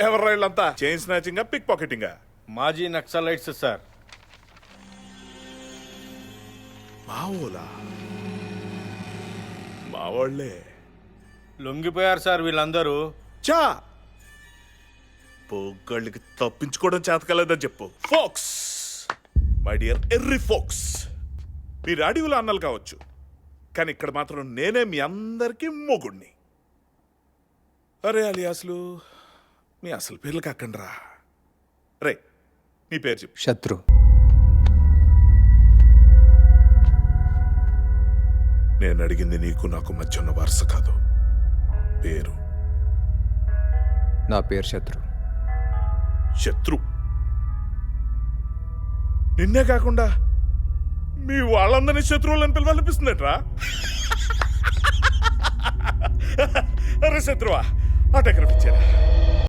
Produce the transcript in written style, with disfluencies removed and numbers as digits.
ఎవర్రా వీళ్ళంతా? చైన్ స్నాచింగా, పిక్ పాకెటింగా? మాజీ నక్సలైట్స్ సార్. మావోలా? మావాళ్లే లొంగిపోయారు సార్ వీళ్ళందరూ. చా పోగళ్ళకి తప్పించుకోవడం చేతకలేదని చెప్పు. ఫోక్స్, మై డియర్ ఎర్రి ఫోక్స్, మీరు అడవిలో అన్నలు కావచ్చు, కానీ ఇక్కడ మాత్రం నేనే మీ అందరికీ మొగుణ్ణి. అరే అలియాస్లు, మీ అసలు పేర్లు కాకండి రా. రే, నీ పేరు చెప్పు. శత్రు. నేను అడిగింది నీకు నాకు మధ్య ఉన్న వరుస కాదు, పేరు. నా పేరు శత్రు. శత్రు? నిన్నే కాకుండా మీ వాళ్ళందరినీ శత్రువులని పిలవాలనిపిస్తుందట్రా? అరే శత్రువా, ఆటోగ్రాఫ్ ఇచ్చారా?